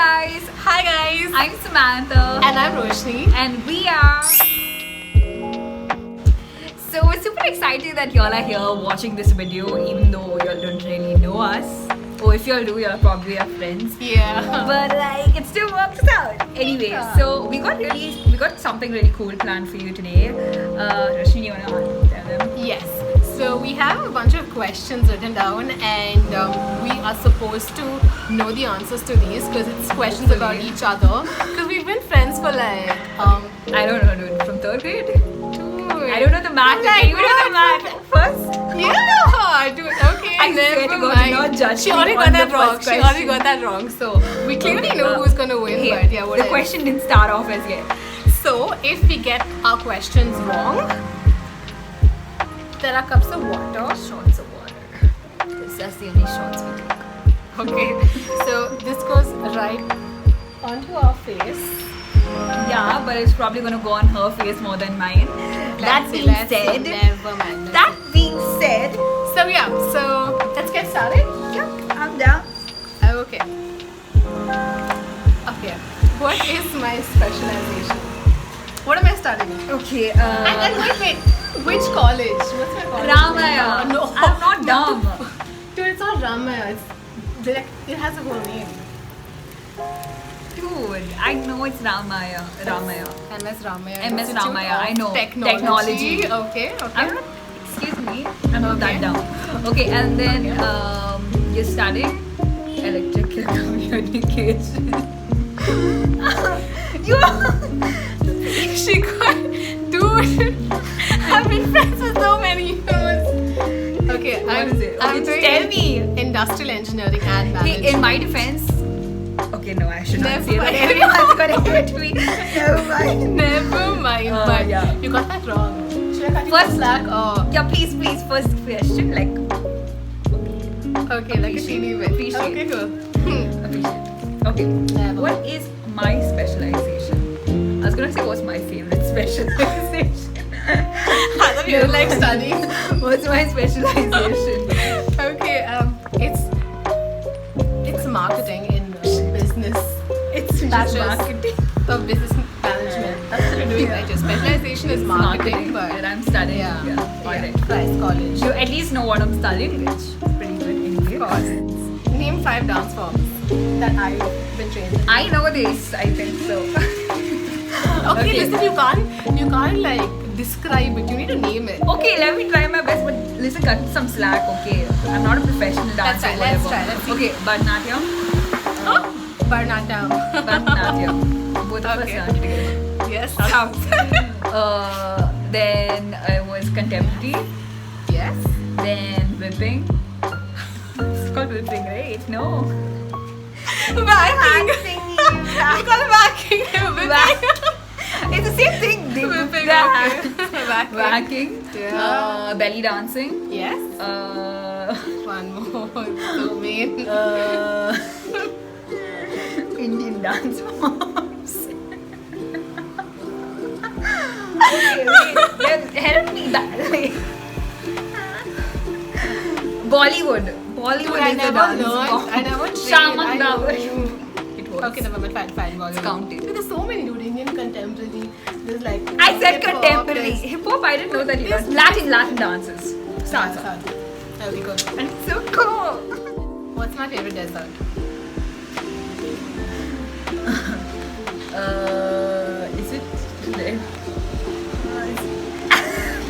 guys! Hi guys! I'm Samantha. And I'm Roshni. And we are... So we're super excited that y'all are here watching this video even though y'all don't really know us. Or if y'all do, y'all are probably our friends. Yeah. But like, it still works out. Anyway, Yeah. so we got something really cool planned for you today. Roshni, you wanna tell them? Yes. So we have a bunch of questions written down and we are supposed to know the answers to these because it's questions about each other. Because we've been friends for like... I don't know, dude. From 3rd grade? Dude. I don't know the math. Like, Okay, you know the math first? Yeah, dude. Okay, I swear never to God, mind. do not judge She me already on got the that wrong. first She already question. got that wrong. So we clearly know who's gonna win, Hey, but yeah, the whatever. question didn't start off as yet. So if we get our questions wrong, there are cups of water. Shots of water. That's the only shots we took. Okay, so this goes right onto our face. Yeah, but it's probably gonna go on her face more than mine. That being said, Never mind. that being said, So yeah, so let's get started. yeah, I'm down. Okay. Okay. What is my specialization? What am I studying? Okay, And wait. Which college? What's my college? Ramaya. No. I'm not dumb. Dude, it's not Ramaya. It has a whole name. Dude, I know it's Ramaya. MS Ramaya. MS Institute Ramaya, of I know. Technology. Okay. I'm not, excuse me, I'm not Okay. that dumb. Okay, and then you're studying electrical communication. She got, dude. I've been friends for so many years. Okay, What is it? I'm Okay, just doing tell me. Industrial engineering and management. Hey, in my defense, okay, no, I should not Never say that. mind. Everyone's gonna hate me. Never mind. Never mind, but yeah. you got that wrong. Should I cut you First- some slack or? Yeah, please, first question, like, Okay, like a teeny bit. Appreciate. Okay, cool. appreciate. Okay, Never. what is my specialization? I was gonna say what's my favorite specialization. I thought you didn't like studying. What's my specialization? Okay, it's marketing in business. It's That's just just- marketing. Of business management. That's what you're doing, right? Your specialization is marketing, but and I'm studying. yeah, Alright. Price College. You at least know what I'm studying, which is pretty good anyway. Of course. Name 5 dance forms that I've been trained in. I know this, I think so. Okay, listen, you can't like describe it. You need to name it. Okay, let me try my best, but listen, cut some slack, okay? I'm not a professional dancer. try, let's whatever. try, let's see. Okay, Bharatanatyam. Bharatanatyam. Bharatanatyam. Both of us Okay. dance together. Yes. Then I was contemporary. Yes. Then whipping. It's called whipping, right? No. Backing. You call it backing. It's the same thing. They whip Whipping, their okay. hands. Backing. Whacking. Yeah. Belly dancing. Yes. One more. So mean. Indian dance forms. Okay, wait. Help me back. Wait. Bollywood. Bollywood I is the never dance learned. form. I never trained. Shaman I know. Davar. It was. Okay, never mind. Fine. Bollywood. It's counted. There's so many, dude. Indian contemporary. There's like. I said hip-hop, contemporary. there's- Hip hop, I didn't know that you There's- dance. Latin dances. Salsa. Salsa. Very good. And it's so cool. What's my favorite dessert? Is it red?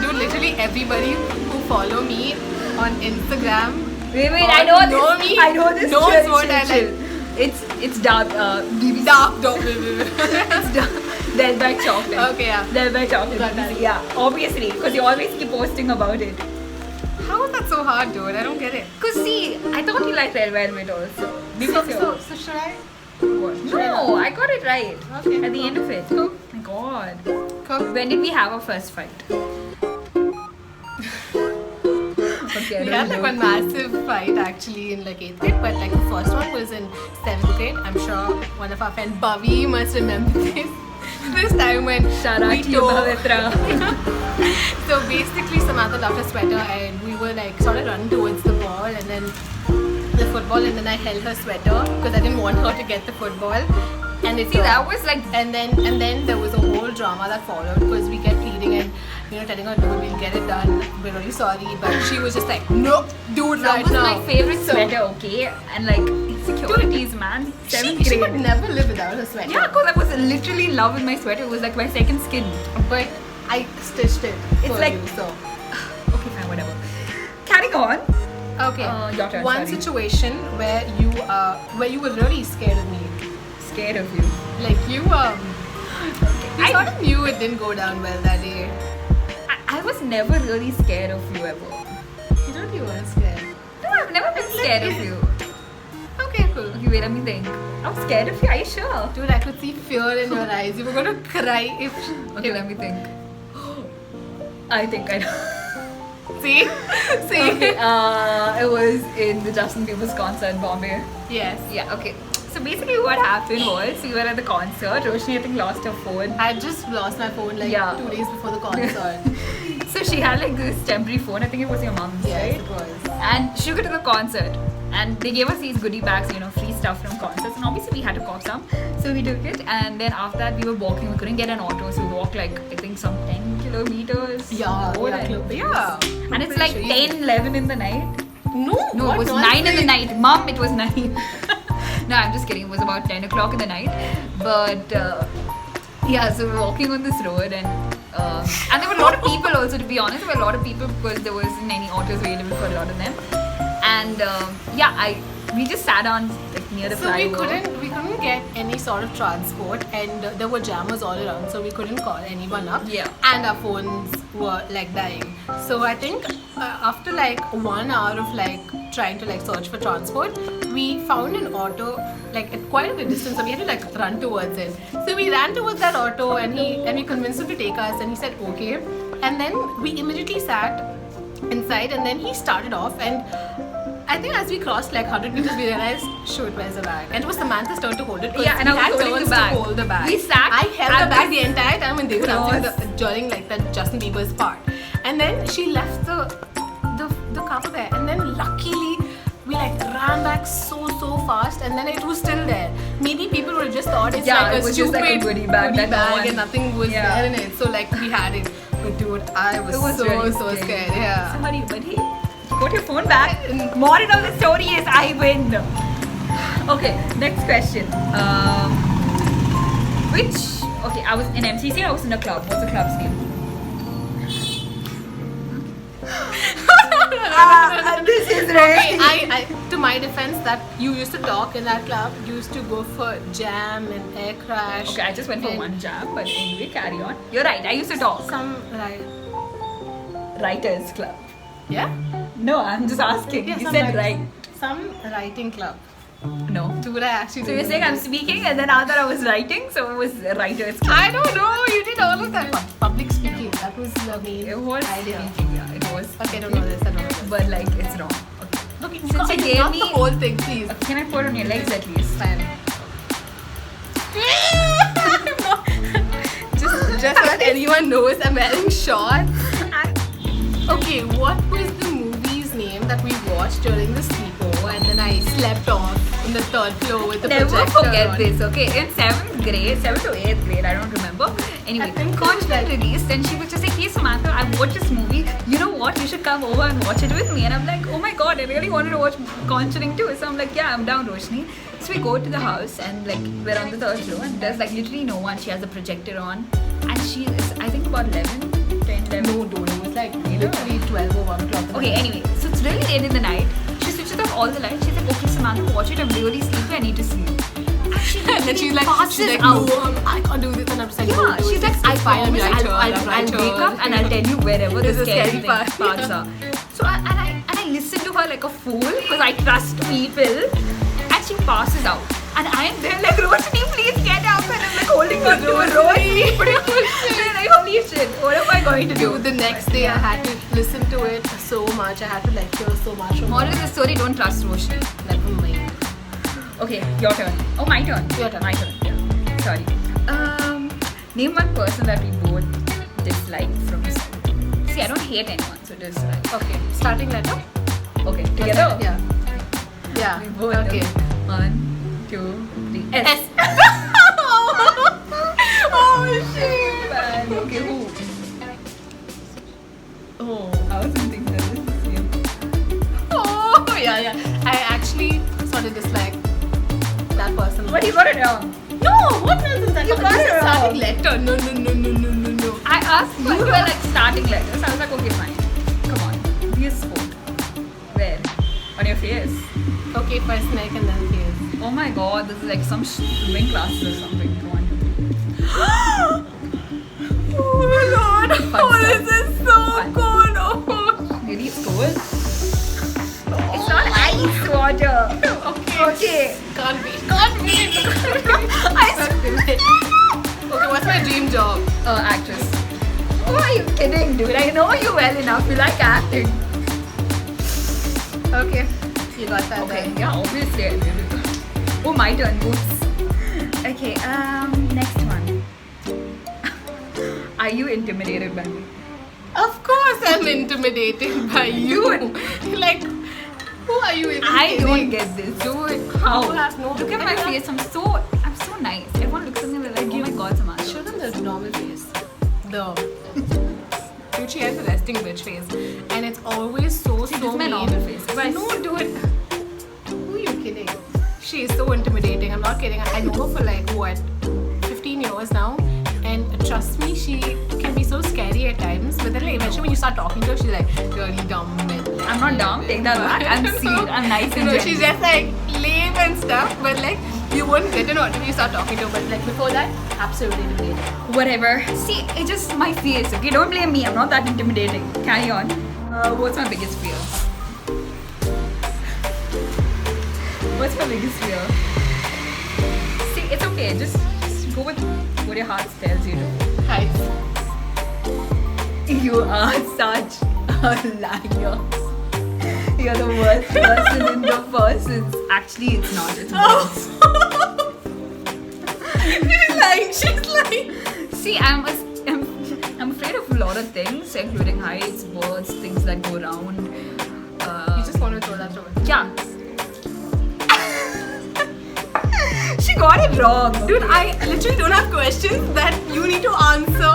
Dude, literally everybody who follow me on Instagram. Wait, or I know know this. me I know this. knows Chill, what chill, I chill. like. It's dark. BBC. Dark, don't. It's dark. There's by chocolate. Okay, yeah. There's by chocolate. Got that. BBC. Yeah, obviously, because you always keep posting about it. How is that so hard, dude? I don't get it. Cause see, I thought you liked Red Velvet also. So should I? What? No, I got it right. Okay. At the end of it. Cool. My God. Cool. When did we have our first fight? Okay, I We don't had like know. one massive fight actually in like 8th grade, but like the first one was in 7th grade. I'm sure one of our friends Bhavi must remember this. This time when Shout out we to you, tore- Pavitra. So basically Samantha loved her sweater and we were like sort of running towards the ball and then the football, and then I held her sweater because I didn't want her to get the football. And it See, that was like and then there was a whole drama that followed because we kept pleading and telling her no, we'll get it done. We're really sorry, but she was just like, no, do it that right was now. my favorite So- sweater, okay? And like insecurities, man. Seventh She grade. could never live without her sweater. Yeah, because I was literally in love with my sweater. It was like my second skin. But I stitched it It's for like- you, so. Okay, fine, whatever. Carrying on. Okay. Your turn, One sorry. situation where you were really scared of me. Scared of you. Like you I- sort of knew it didn't go down well that day. I was never really scared of you ever. You don't you were scared. No, I've never been scared of you. Okay, cool. Okay, wait, let me think. I'm scared of you, are you sure? Dude, I could see fear in your eyes. You were gonna cry if. Okay, let me think. I think I know. See? See? Okay, it was in the Justin Bieber's concert in Bombay. Yes. Yeah, okay. So basically what happened was we were at the concert. Roshni I think lost her phone. I just lost my phone like Yeah. 2 days before the concert. So she had like this temporary phone. I think it was your mom's, Yes, right? it was. And she took it to the concert. And they gave us these goodie bags, free stuff from concerts. And obviously we had to cop some. So we took it. And then after that we were walking. We couldn't get an auto. So we walked like, I think some 10 kilometers. Yeah, more yeah, than- yeah. And it's like 10, 11 in the night. No, No, it was 9 in the night. Mom, it was 9. No, I'm just kidding. It was about 10 o'clock in the night. But yeah, so we were walking on this road and there were a lot of people also, to be honest. There were a lot of people because there wasn't any autos available for a lot of them. And we just sat on like, near the So we flyover. couldn't get any sort of transport, and there were jammers all around, so we couldn't call anyone up. Yeah. And our phones were like dying. So I think after like 1 hour of like trying to like search for transport, we found an auto like at quite a bit distance, so we had to like run towards it. So we ran towards that auto, and we convinced him to take us, and he said okay. And then we immediately sat inside, and then he started off, and I think as we crossed like 100 meters, we realized, shoot, where's the bag? And it was Samantha's turn to hold it. 'cause Yeah, and I we was had holding the turns bag. to hold the bag. We sat I held at the bag this the entire time when they were dancing cross. during like the Justin Bieber's part. And then she left the cover there. And then luckily, we like ran back so fast, and then it was still there. Maybe people would have just thought it's Yeah, like it a was just stupid like a goodie bag that no one- and nothing was Yeah. there in it. So like we had it. But dude, I was, It was really so scary. scared. Yeah. Sorry, but hey, got your phone back. Moral of the story is I win. Okay, next question. Okay, I was in MCC, I was in a club. What's the club's name? This is Okay, I to my defense that you used to talk in that club. You used to go for Jam and Air Crash. Okay, I just went for and one jam, but anyway, carry on. You're right, I used to talk. Some like Writers Club. yeah. No, I'm just asking. Yeah, You some said writing- right. Some writing club. No. Dude, I actually. So you're didn't saying know I'm this. speaking and then after I was writing, so it was Writers Club. I don't know. You did all of that. Public speaking. That was the main. It was idea. yeah, it was. Okay, I don't know this. I don't know this. But like it's wrong. Okay. Okay, Since you gave not me- the whole thing, please. Can I put it on your legs at least? Fine. Just so that anyone knows, I'm wearing shorts. Okay, what was the movie's name that we watched during the sleepover and then I slept off in the third floor with the Never projector forget on? this, okay? In 7th to 8th grade, I don't remember. Anyway, I think Conjuring released and she was just like, hey Samantha, I watched this movie. You know what? You should come over and watch it with me. And I'm like, oh my god, I really wanted to watch Conjuring too. So I'm like, yeah, I'm down, Roshni. So we go to the house and like we're on the 3rd floor and there's like literally no one. She has a projector on and she is, I think about 11, 10, 11. No, dude, it was like literally 12 or 1 o'clock. Okay, anyway, so it's really late in the night. She switches off all the lights. She's like, okay, Samantha, watch it. I'm really sleepy. I need to sleep. And then she's like, passes no, out. I can't do this. And I'm just like, Yeah, no, dude, she's like, it's I fine, promise I'll write wake yours. up and I'll tell you wherever There's the a scary scary part. parts are. So I listen to her like a fool because I trust people and she passes out. And I am there like, Roshni, please get up. And I'm like holding on to her. Roshni. And I'm like, holy shit, what am I going to do? Dude, the next day I had to listen to it so much. I had to like hear so much from Moral her. of the story, don't trust Roshni. Never mind. Okay, your turn. Oh, my turn. Your turn. My turn. Yeah. Sorry. Name one person that we both dislike from the school. See, I don't hate anyone, so dislike. Okay, starting letter. Okay, together. Yeah. Yeah. We both Okay. know. 1, 2, 3. S. Oh shit. Man. Okay, who? Oh, I wasn't thinking that this is you. Oh yeah. I actually sort of dislike that person. But you got it wrong. No, what nonsense? I You got this it is wrong. starting letter. No. I asked you were like starting letters. I was like, okay, fine. Come on. Be a sport. Where? On your face. Okay, first neck and then face. Oh my god, this is like some swimming classes or something. Come on. Oh my god. Fun Oh, stuff. this is so Fun. cool. Oh. Really, it's cold? It's not ice water. Okay. Okay. Can't wait. Okay, what's my dream job? Actress. Who are you kidding, dude? I know you well enough. You like acting. Okay. You got that Okay, then. yeah, obviously I did. Oh, my turn. Oops. Okay, next one. Are you intimidated by me? Of course I'm intimidated by you. Like, who are you even I don't kidding? get this. Dude, How? you have no... Look at my face. I'm so nice. Everyone looks at me like, oh my god, Samantha. Show them the normal face. Dude, she has a resting bitch face. And it's always so See, this so is my mean. normal face. If I No, dude. Who are you kidding? She is so intimidating. I'm not kidding. I know her for like, what, 15 years now. And trust me, she can be so scary at times. But then like, eventually when you start talking to her, she's like, really dumb. I'm not dumb. Take that back. I'm sweet. I'm nice and No, she's gentle. just like lame and stuff. But like, you won't get an auto when you start talking to her. But like before that, absolutely intimidating. Whatever. See, it's just my face. Okay, don't blame me. I'm not that intimidating. Carry on. What's my biggest fear? What's my biggest fear? See, it's okay. Just go with what your heart tells you to. Heights. You are such a liar. You're the worst person in the persons. Actually, it's not. It's worse. She's lying. See, I'm afraid of a lot of things, including heights, birds, things that go around. You just want to throw that away. Yeah. She got it wrong. Dude, I literally don't have questions that you need to answer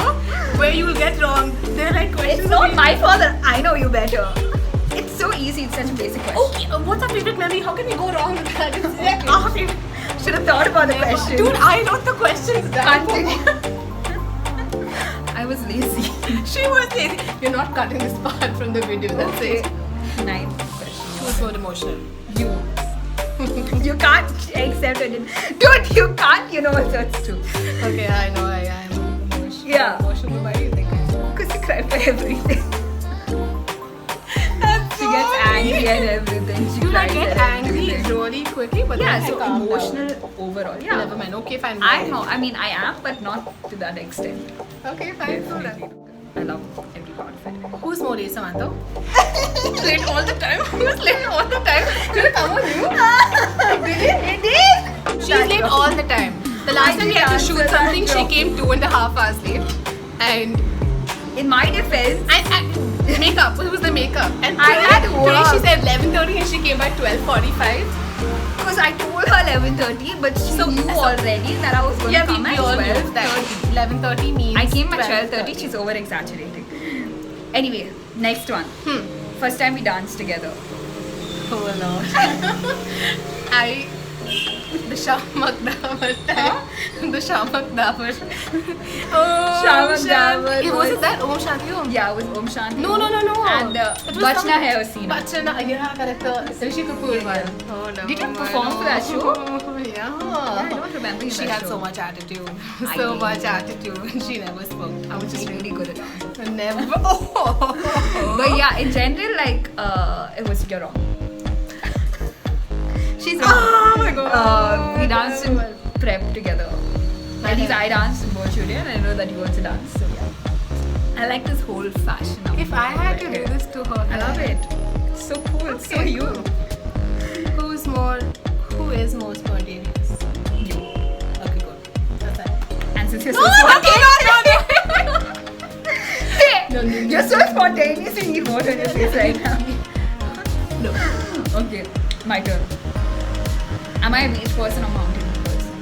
where you'll get wrong. They're like questions. It's not my fault that I know you better. It's so easy. It's such a basic question. Okay, what's our favorite memory? How can we go wrong with that? It's like Okay. our favorite. Should have thought about the question. Dude, I wrote the questions down. I was lazy. She was lazy. You're not cutting this part from the video. That's it. Ninth question. Who's more emotional? You. You can't accept it. Dude, you can't. You know what that's true. Okay, I know I am emotional. Yeah. Emotional. Why do you think? Because you cry for everything. She gets angry at everything. She Dude, I cries get at angry everything. really quickly, but Yeah, then so I calm emotional down. overall. Yeah. Never mind. Okay, fine. I know. I mean, I am, but not to that extent. Okay, fine. So Definitely. I love every part of it. who's more late, Samantha? Late all the time. Who's late all the time? Did it come on you? It did. She's late all the time. The last I time we did had to answer shoot that something, she joke. came 2.5 hours late. And In my defense, makeup. What was the makeup? And I had today work. she said 11:30 and she came by 12:45. because I told her 11:30, but she knew already that I was going Yeah, to come we at all 12:30. knew that 11:30 means. I came at 12:30. She's over exaggerating. Anyway, next one. First time we danced together. Oh Lord. The Shamak Davar time. The Shamak Davar. Oh, Shamak Davar Was was- it that? Om Shanti Om. Yeah, it was Om Shanti. No. And It was Bachna some- Hai Hasina. Bachna, yeah, correct. Rishi Kapoor one. Oh no. Did you perform for that show? Yeah. I don't remember She that had show. so much attitude. I So know. much attitude. She never spoke. I was just really good at dancing. Never. Oh. But yeah, in general, like, it was you're wrong. She's wrong. Oh my god. We danced in prep together. At least I danced in Bolshoi and I know that you also dance. So yeah. I like this whole fashion. of If I had to do hair. this to her, I love it. It's so cool. It's so Okay, you. Who is more spontaneous? You. Okay, good. That's it. And since you're so No, spontaneous. Hey, No. You're so spontaneous and you need water on your face right now. No. Okay, my turn. Am I a beach person or mountain person?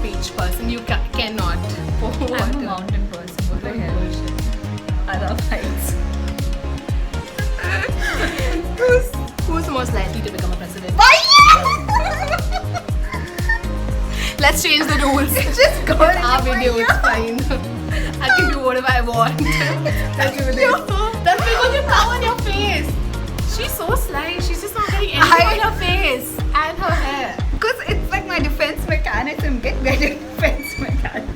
Beach person, you cannot. For I'm a water. mountain person. What the hell? I love heights. Who's most likely to become a president? Why? Let's change the rules. Just go It's our video, it's fine. I can do whatever I want. That's because you're now on your face. She's so sly. She's just not getting anything on her face and her hair. Because it's like my defense mechanism. Get better defense mechanism.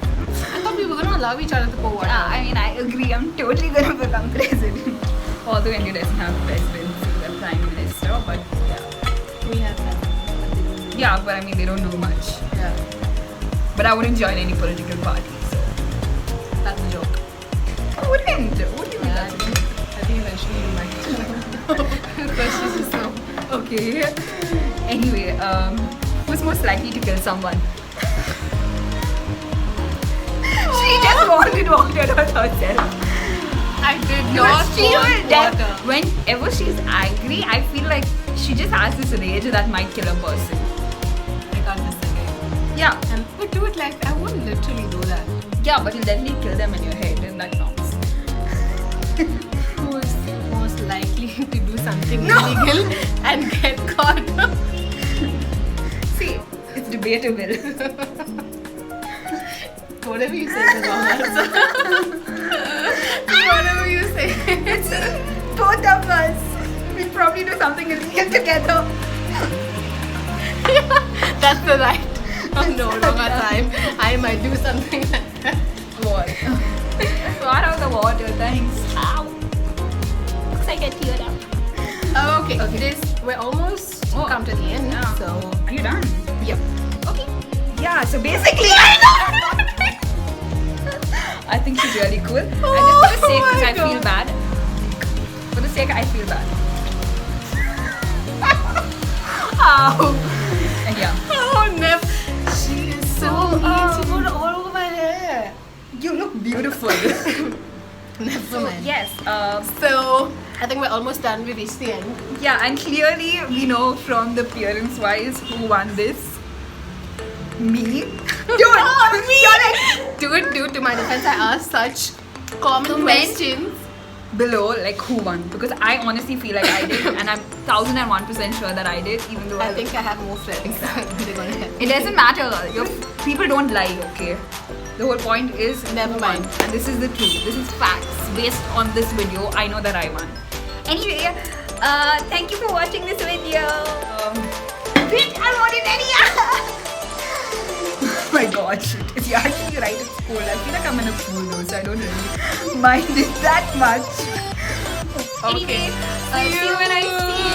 I thought we were gonna allow each other to pour water. Yeah, I mean, I agree. I'm totally gonna become president. Although India doesn't have presidency, the prime minister, but yeah. We have that. Yeah, but I mean, they don't do much. Yeah, But I wouldn't join any political party, so. that's a joke. I wouldn't. What do you mean? Yeah, I think eventually you might. Because she's just so. Okay. Anyway, who's most likely to kill someone? She just wanted water herself. I did Because not she will want water. whenever she's angry, I feel like she just has this rage that might kill a person. I can't disagree. Yeah. And but do it like I wouldn't literally do that. Yeah, but you'll definitely kill them in your head, and that sounds. Who's most likely to do something illegal and get caught? See, it's debatable. Whatever you say is the wrong answer. Whatever you say. It's both of us. We'll probably do something illegal together. That's the right. Oh no, wrong time. I might do something like that. What? Got out the water, thanks. Ow. Looks like I teared up. Oh, okay. Okay. We're almost come to the end. Yeah. So Are you done? yep. Okay. Yeah, so basically, I think she's really cool. And just for the sake, because I feel bad. For the sake, I feel bad. Ow. And yeah. Oh, Nev. She is so mean. She put it all over my hair. You look beautiful. Never mind. Yes. So I think we're almost done. We reached the end. Yeah, and clearly we know from the appearance wise who won this. Me. Dude, you're like Dude, to my defense, I asked such common Comment. questions. below, like who won, because I honestly feel like I did, and I'm 1001% sure that I did, even though I think I have more friends. They're gonna help. it doesn't matter. Your people don't lie, okay? The whole point is Never who won. mind. And this is the truth. This is facts based on this video. I know that I won. Anyway, thank you for watching this video. Bitch, I wanted any. Oh my god, shit. If you actually write it cool, I feel like I'm in a pool though, so I don't really mind it that much. Okay. Anyway, see you when I see you.